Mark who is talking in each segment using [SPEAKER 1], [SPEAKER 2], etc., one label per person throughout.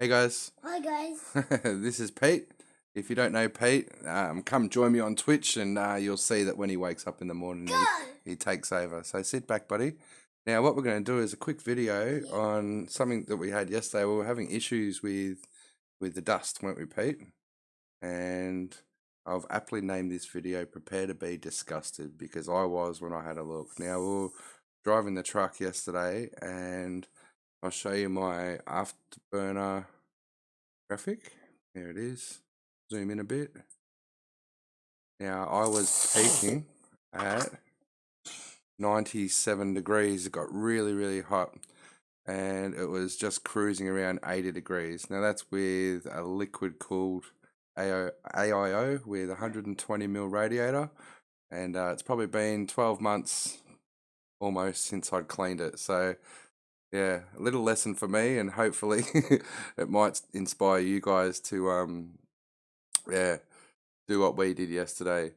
[SPEAKER 1] Hey guys,
[SPEAKER 2] Hi guys.
[SPEAKER 1] this is Pete. If you don't know Pete, come join me on Twitch and you'll see that when he wakes up in the morning,
[SPEAKER 2] Go.
[SPEAKER 1] he takes over. So sit back, buddy. Now, what we're going to do is a quick video on something that we had yesterday. We were having issues with the dust, weren't we, Pete? And I've aptly named this video "Prepare to be disgusted" because I was when I had a look. Now, we were driving the truck yesterday and I'll show you my afterburner graphic. There it is. Zoom in a bit. Now I was peaking at 97 degrees. It got really hot and it was just cruising around 80 degrees. Now that's with a liquid cooled AIO with 120mm radiator, and it's probably been 12 months almost since I'd cleaned it. So yeah, a little lesson for me, and hopefully it might inspire you guys to yeah, do what we did yesterday.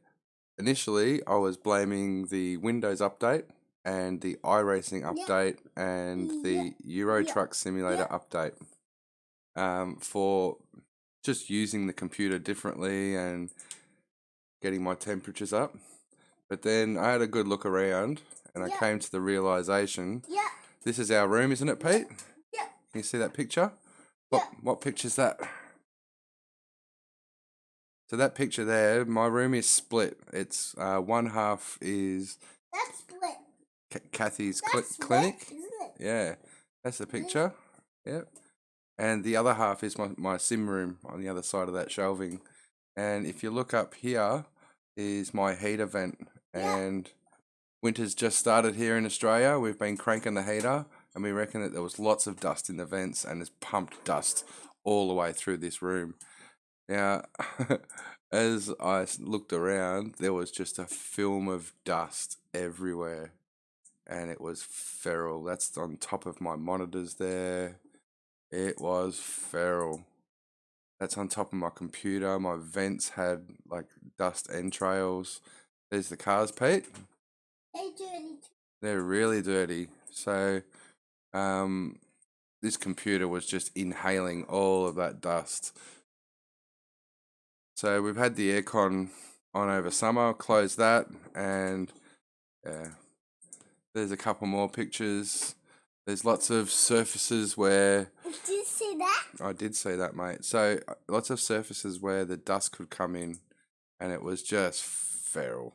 [SPEAKER 1] Initially, I was blaming the Windows update and the iRacing update and the Euro Truck Simulator update for just using the computer differently and getting my temperatures up. But then I had a good look around and I came to the realization, this is our room, isn't it, Pete?
[SPEAKER 2] Yeah.
[SPEAKER 1] Can you see that picture? What picture's that? So that picture there, my room is split. It's one half is
[SPEAKER 2] That's split.
[SPEAKER 1] Kathy's
[SPEAKER 2] That's
[SPEAKER 1] clinic.
[SPEAKER 2] split, isn't it?
[SPEAKER 1] Yeah, that's the picture. Yep. And the other half is my sim room on the other side of that shelving. And if you look up here, is my heater vent. And winter's just started here in Australia. We've been cranking the heater, and we reckon that there was lots of dust in the vents, and it's pumped dust all the way through this room. Now, as I looked around, there was just a film of dust everywhere, and it was feral. That's on top of my monitors there. It was feral. That's on top of my computer. My vents had like dust entrails. There's the cars, Pete.
[SPEAKER 2] They're dirty.
[SPEAKER 1] They're really dirty. So, this computer was just inhaling all of that dust. So we've had the aircon on over summer, closed that, and there's a couple more pictures. There's lots of surfaces where...
[SPEAKER 2] Did you see that?
[SPEAKER 1] I did see that, mate. So lots of surfaces where the dust could come in, and it was just feral.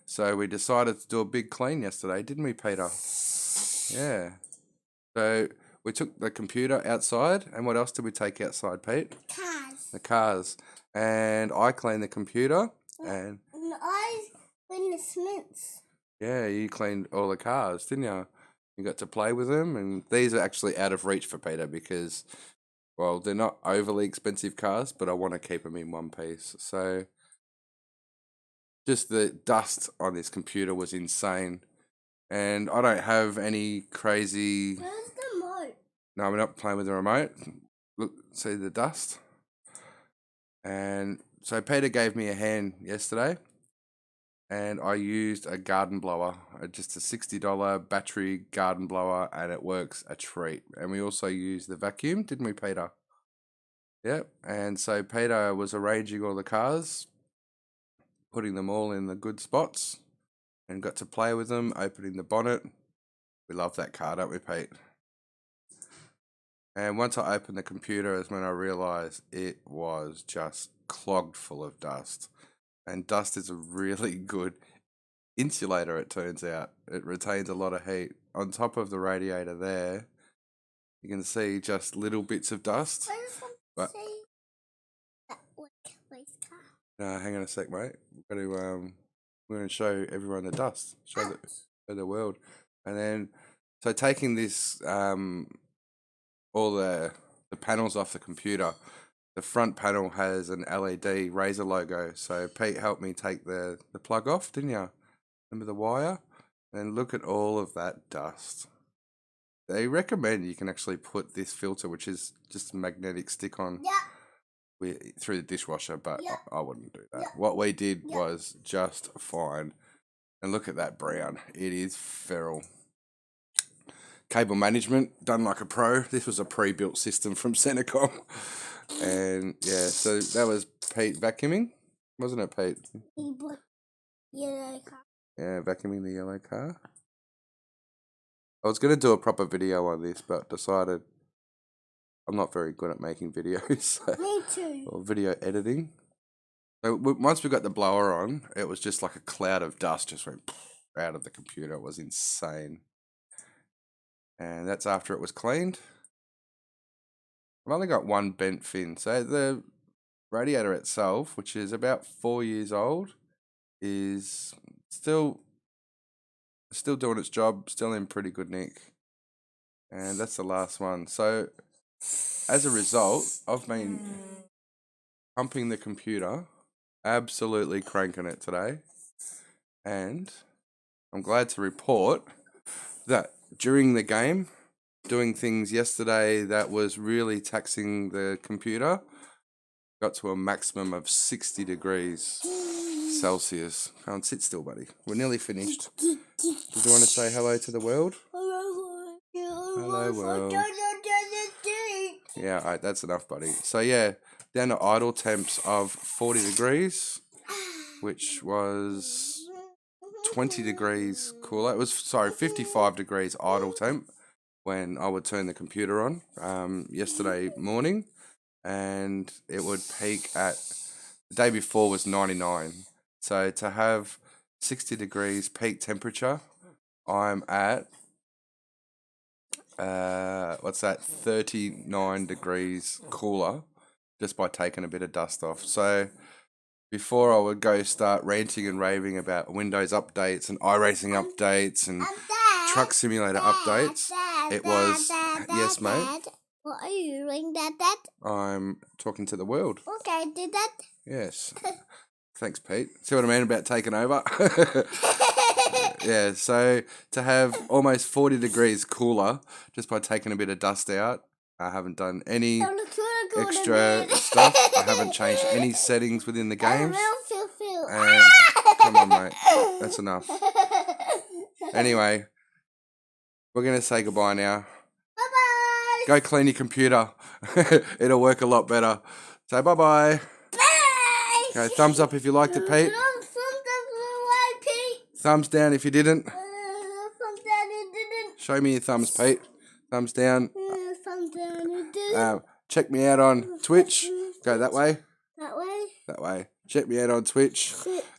[SPEAKER 1] So we decided to do a big clean yesterday, didn't we, Peter? Yeah. So we took the computer outside, and what else did we take outside, Pete?
[SPEAKER 2] Cars.
[SPEAKER 1] The cars. And I cleaned the computer, and
[SPEAKER 2] I cleaned the Smiths.
[SPEAKER 1] yeah, you cleaned all the cars, didn't you? You got to play with them, and these are actually out of reach for Peter because, well, they're not overly expensive cars, but I want to keep them in one piece. So just the dust on this computer was insane, and I don't have any crazy...
[SPEAKER 2] Where's the remote?
[SPEAKER 1] No, we're not playing with the remote. Look, see the dust? And so Peter gave me a hand yesterday, and I used a garden blower, just a $60 battery garden blower, and it works a treat. And we also used the vacuum, didn't we, Peter? Yep. And so Peter was arranging all the cars, putting them all in the good spots, and got to play with them, opening the bonnet. We love that car, don't we, Pete? And once I opened the computer is when I realized it was just clogged full of dust. And dust is a really good insulator, it turns out. It retains a lot of heat. On top of the radiator there, you can see just little bits of dust.
[SPEAKER 2] I just want
[SPEAKER 1] But
[SPEAKER 2] to see that race car.
[SPEAKER 1] hang on a sec, mate. We're going to show everyone the dust, show the world. And then, so taking this, all the panels off the computer, the front panel has an LED Razer logo. So Pete helped me take the plug off, didn't you? Remember the wire? And look at all of that dust. They recommend you can actually put this filter, which is just a magnetic stick on through the dishwasher, but I wouldn't do that. What we did was just fine. And look at that brown. It is feral. cable management done like a pro. This was a pre-built system from Centacom. And yeah, so that was Pete vacuuming, wasn't it, Pete?
[SPEAKER 2] Yellow car.
[SPEAKER 1] Yeah, vacuuming the yellow car. I was going to do a proper video on this, but decided I'm not very good at making videos. So,
[SPEAKER 2] Me too.
[SPEAKER 1] or video editing. So once we got the blower on, it was just like a cloud of dust just went out of the computer. It was insane. And that's after it was cleaned. I've only got one bent fin. So the radiator itself, which is about 4 years old, is still doing its job, still in pretty good nick. And that's the last one. So as a result, I've been pumping the computer, absolutely cranking it today. And I'm glad to report that during the game, doing things yesterday that was really taxing the computer, got to a maximum of 60 degrees Celsius. Go and sit still, buddy. We're nearly finished. Did you want to say hello to the world? Hello, world. Yeah, all right, that's enough, buddy. So yeah, down to idle temps of 40 degrees, which was 20 degrees cooler. It was, 55 degrees idle temp when I would turn the computer on yesterday morning, and it would peak at, the day before was 99. So to have 60 degrees peak temperature, I'm at, 39 degrees cooler just by taking a bit of dust off. So before I would go start ranting and raving about Windows updates and iRacing updates and Truck Simulator updates, it was, yes, mate.
[SPEAKER 2] What are you doing, Dad?
[SPEAKER 1] I'm talking to the world.
[SPEAKER 2] Okay, did that?
[SPEAKER 1] Yes. Thanks, Pete. See what I mean about taking over? Yeah, so to have almost 40 degrees cooler just by taking a bit of dust out, I haven't done any extra stuff. I haven't changed any settings within the games. And come on, mate. That's enough. Anyway, we're going to say goodbye now.
[SPEAKER 2] Bye-bye.
[SPEAKER 1] Go clean your computer. It'll work a lot better. Say bye-bye.
[SPEAKER 2] Bye.
[SPEAKER 1] Okay, thumbs up if you liked it, Pete. Thumbs down if you didn't.
[SPEAKER 2] Thumbs down if you didn't.
[SPEAKER 1] Show me your thumbs, Pete. Thumbs down.
[SPEAKER 2] Thumbs down if you didn't.
[SPEAKER 1] Check me out on Twitch. Go that way.
[SPEAKER 2] That way.
[SPEAKER 1] That way. Check me out on Twitch.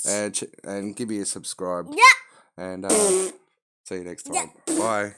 [SPEAKER 1] And give me a subscribe.
[SPEAKER 2] Yeah.
[SPEAKER 1] And see you next time. Bye.